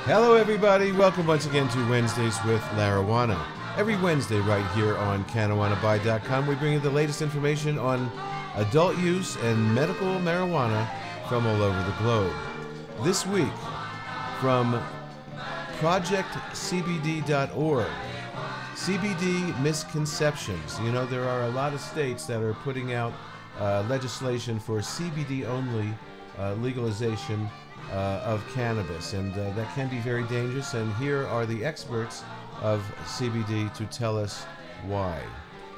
Hello, everybody. Welcome once again to Wednesdays with Marijuana. Every Wednesday, right here on CannAWannaBuy.com, we bring you the latest information on adult use and medical marijuana from all over the globe. This week, from ProjectCBD.org, CBD misconceptions. You know, there are a lot of states that are putting out legislation for CBD only legalization of cannabis, and that can be very dangerous, and here are the experts of CBD to tell us why.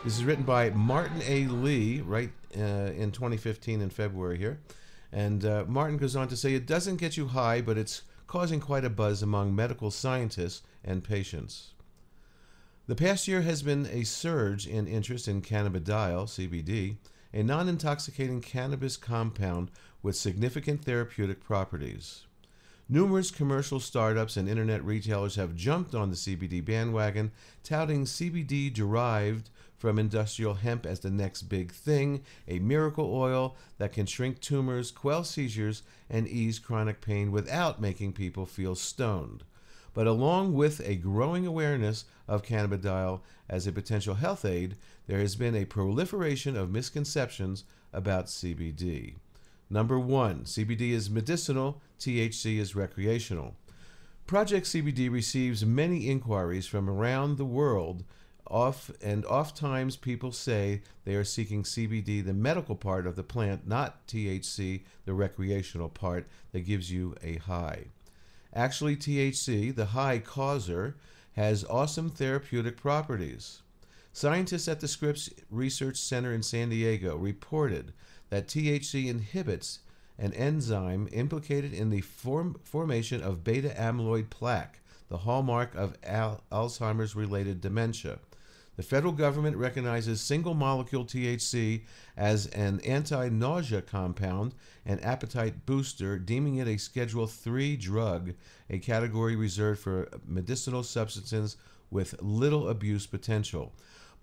This is written by Martin A. Lee, right in 2015 in February here, and Martin goes on to say, it doesn't get you high, but it's causing quite a buzz among medical scientists and patients. The past year has been a surge in interest in cannabidiol, CBD, a non-intoxicating cannabis compound with significant therapeutic properties. Numerous commercial startups and internet retailers have jumped on the CBD bandwagon, touting CBD derived from industrial hemp as the next big thing, a miracle oil that can shrink tumors, quell seizures, and ease chronic pain without making people feel stoned. But along with a growing awareness of cannabidiol as a potential health aid, there has been a proliferation of misconceptions about CBD. Number one, CBD is medicinal, THC is recreational. Project CBD receives many inquiries from around the world. Oftentimes people say they are seeking CBD, the medical part of the plant, not THC, the recreational part that gives you a high. Actually, THC, the high causer, has awesome therapeutic properties. Scientists at the Scripps Research Center in San Diego reported that THC inhibits an enzyme implicated in the formation of beta-amyloid plaque, the hallmark of Alzheimer's-related dementia. The federal government recognizes single-molecule THC as an anti-nausea compound and appetite booster, deeming it a Schedule III drug, a category reserved for medicinal substances with little abuse potential.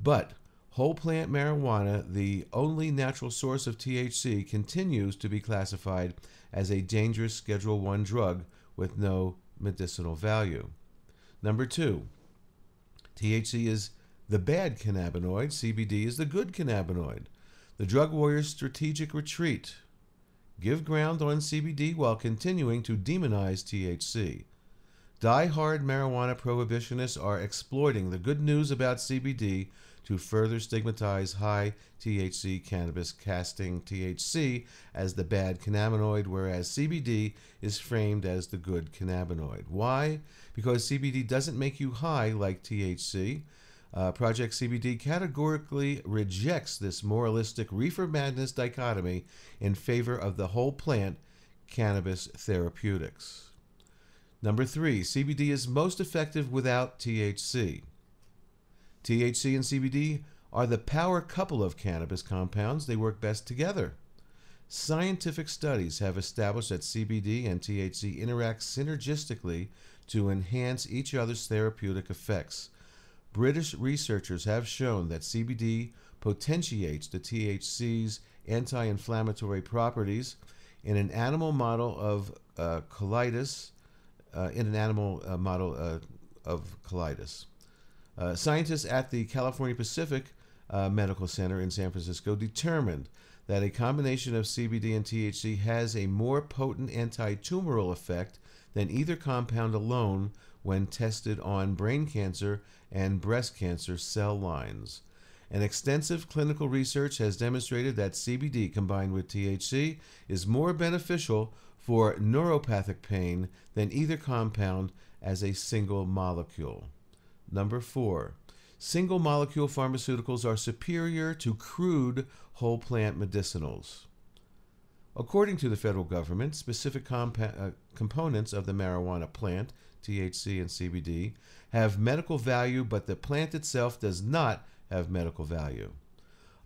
But whole plant marijuana, the only natural source of THC, continues to be classified as a dangerous Schedule I drug with no medicinal value. Number two, THC is the bad cannabinoid, CBD is the good cannabinoid. The drug warrior's strategic retreat. Give ground on CBD while continuing to demonize THC. Die-hard marijuana prohibitionists are exploiting the good news about CBD to further stigmatize high THC cannabis, casting THC as the bad cannabinoid, whereas CBD is framed as the good cannabinoid. Why? Because CBD doesn't make you high like THC. Project CBD categorically rejects this moralistic reefer madness dichotomy in favor of the whole plant cannabis therapeutics. Number three, CBD is most effective without THC. THC and CBD are the power couple of cannabis compounds. They work best together. Scientific studies have established that CBD and THC interact synergistically to enhance each other's therapeutic effects. British researchers have shown that CBD potentiates the THC's anti-inflammatory properties in an animal model of colitis. Scientists at the California Pacific Medical Center in San Francisco determined that a combination of CBD and THC has a more potent anti-tumoral effect than either compound alone when tested on brain cancer and breast cancer cell lines. An extensive clinical research has demonstrated that CBD combined with THC is more beneficial for neuropathic pain than either compound as a single molecule. Number four, single molecule pharmaceuticals are superior to crude whole plant medicinals. According to the federal government, specific components of the marijuana plant, THC and CBD, have medical value, but the plant itself does not have medical value.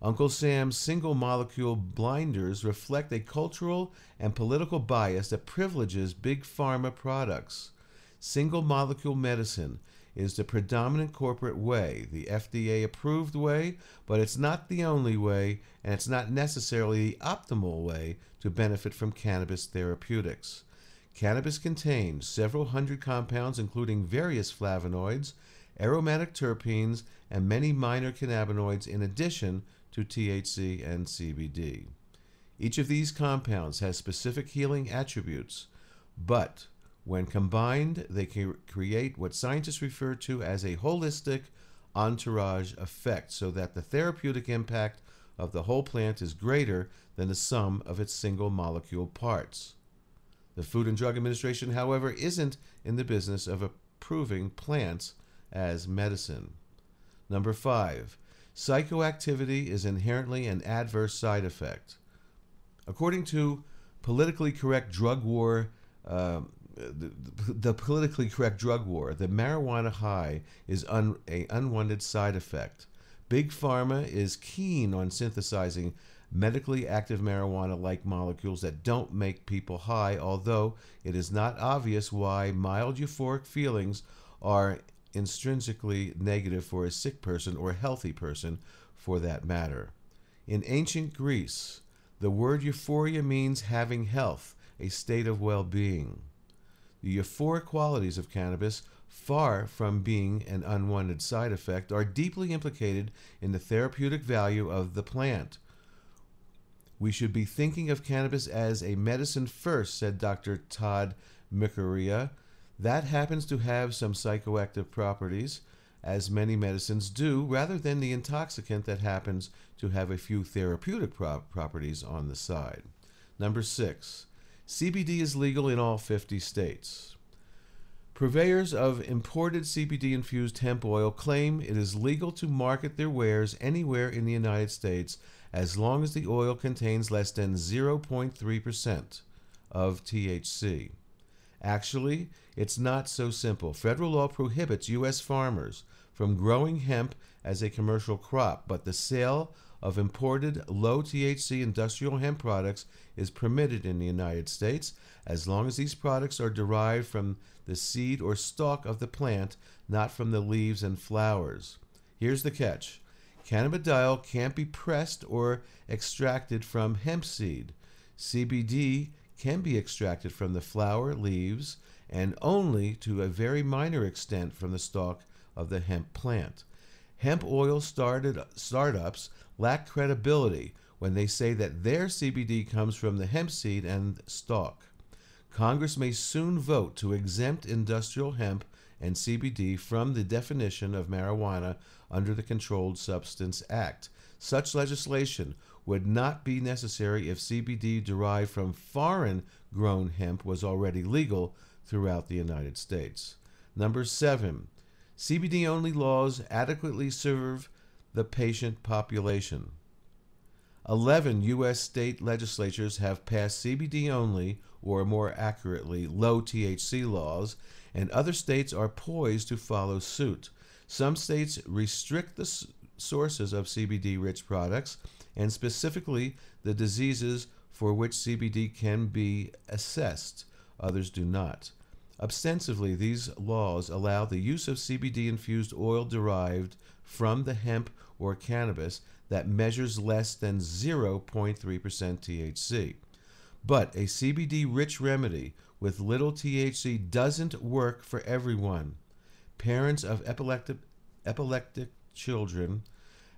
Uncle Sam's single molecule blinders reflect a cultural and political bias that privileges big pharma products. Single molecule medicine is the predominant corporate way, the FDA-approved way, but it's not the only way, and it's not necessarily the optimal way to benefit from cannabis therapeutics. Cannabis contains several hundred compounds, including various flavonoids, aromatic terpenes, and many minor cannabinoids in addition to THC and CBD. Each of these compounds has specific healing attributes, but when combined, they can create what scientists refer to as a holistic entourage effect, so that the therapeutic impact of the whole plant is greater than the sum of its single molecule parts. The Food and Drug Administration, however, isn't in the business of approving plants as medicine. Number 5, psychoactivity is inherently an adverse side effect. According to politically correct drug war, the politically correct drug war, the marijuana high is an unwanted side effect. Big Pharma is keen on synthesizing medically active marijuana-like molecules that don't make people high, although it is not obvious why mild euphoric feelings are intrinsically negative for a sick person or a healthy person for that matter. In ancient Greece, the word euphoria means having health, a state of well-being. The euphoric qualities of cannabis, far from being an unwanted side effect, are deeply implicated in the therapeutic value of the plant. We should be thinking of cannabis as a medicine first, said Dr. Todd Mikaria. That happens to have some psychoactive properties, as many medicines do, rather than the intoxicant that happens to have a few therapeutic properties on the side. Number 6, CBD is legal in all 50 states. Purveyors of imported CBD-infused hemp oil claim it is legal to market their wares anywhere in the United States as long as the oil contains less than 0.3% of THC. Actually, it's not so simple. Federal law prohibits U.S. farmers from growing hemp as a commercial crop, but the sale of imported low-THC industrial hemp products is permitted in the United States as long as these products are derived from the seed or stalk of the plant, not from the leaves and flowers. Here's the catch. Cannabidiol can't be pressed or extracted from hemp seed. CBD can be extracted from the flower, leaves, and only to a very minor extent from the stalk of the hemp plant. Hemp oil startups lack credibility when they say that their CBD comes from the hemp seed and stalk. Congress may soon vote to exempt industrial hemp and CBD from the definition of marijuana under the Controlled Substance Act. Such legislation would not be necessary if CBD derived from foreign-grown hemp was already legal throughout the United States. Number 7, CBD-only laws adequately serve the patient population. 11 U.S. state legislatures have passed CBD-only, or more accurately, low-THC laws, and other states are poised to follow suit. Some states restrict the sources of CBD-rich products, and specifically the diseases for which CBD can be assessed. Others do not. Ostensibly, these laws allow the use of CBD-infused oil derived from the hemp or cannabis that measures less than 0.3% THC. But a CBD-rich remedy with little THC doesn't work for everyone. Parents of epileptic children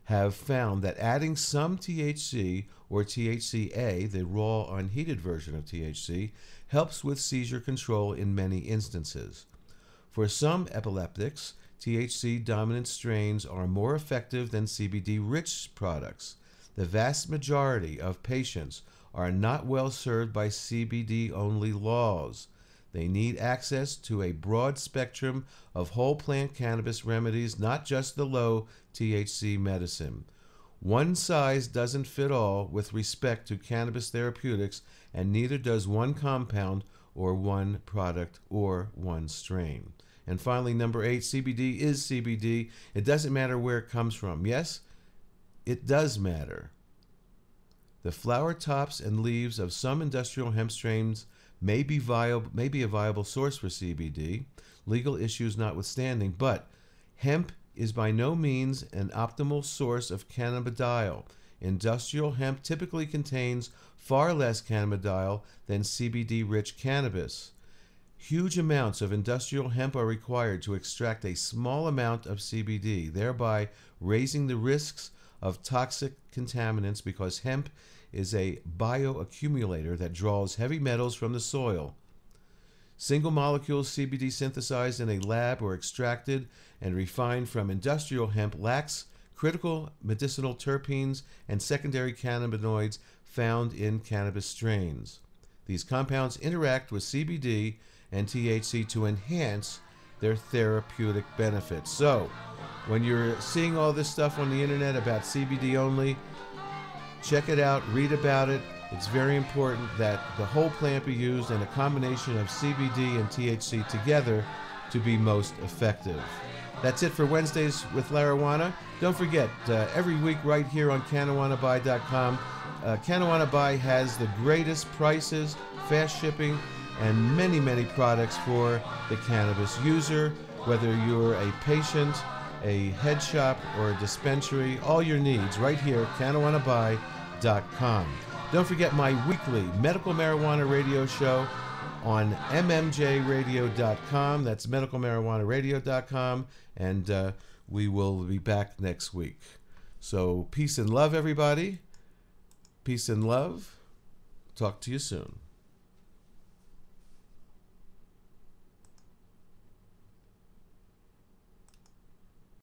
have found that adding some THC or THCA, the raw unheated version of THC, helps with seizure control in many instances. For some epileptics, THC-dominant strains are more effective than CBD-rich products. The vast majority of patients are not well served by CBD-only laws. They need access to a broad spectrum of whole plant cannabis remedies, not just the low THC medicine. One size doesn't fit all with respect to cannabis therapeutics, and neither does one compound or one product or one strain. And finally, number 8, CBD is CBD. It doesn't matter where it comes from. Yes, it does matter. The flower tops and leaves of some industrial hemp strains may be a viable source for CBD, legal issues notwithstanding, but hemp is by no means an optimal source of cannabidiol. Industrial hemp typically contains far less cannabidiol than CBD-rich cannabis. Huge amounts of industrial hemp are required to extract a small amount of CBD, thereby raising the risks of toxic contaminants because hemp is a bioaccumulator that draws heavy metals from the soil. Single molecules CBD synthesized in a lab or extracted and refined from industrial hemp lacks critical medicinal terpenes and secondary cannabinoids found in cannabis strains. These compounds interact with CBD and THC to enhance their therapeutic benefits. So, when you're seeing all this stuff on the internet about CBD only, check it out, read about it. It's very important that the whole plant be used and a combination of CBD and THC together to be most effective. That's it for Wednesdays with Larawana. Don't forget, every week right here on CannaWannaBuy.com, CannaWannaBuy has the greatest prices, fast shipping, and many, many products for the cannabis user. Whether you're a patient, a head shop, or a dispensary, all your needs right here at CannaWannaBuy.com. Don't forget my weekly medical marijuana radio show on mmjradio.com. That's medicalmarijuanaradio.com. And we will be back next week. So peace and love, everybody. Peace and love. Talk to you soon.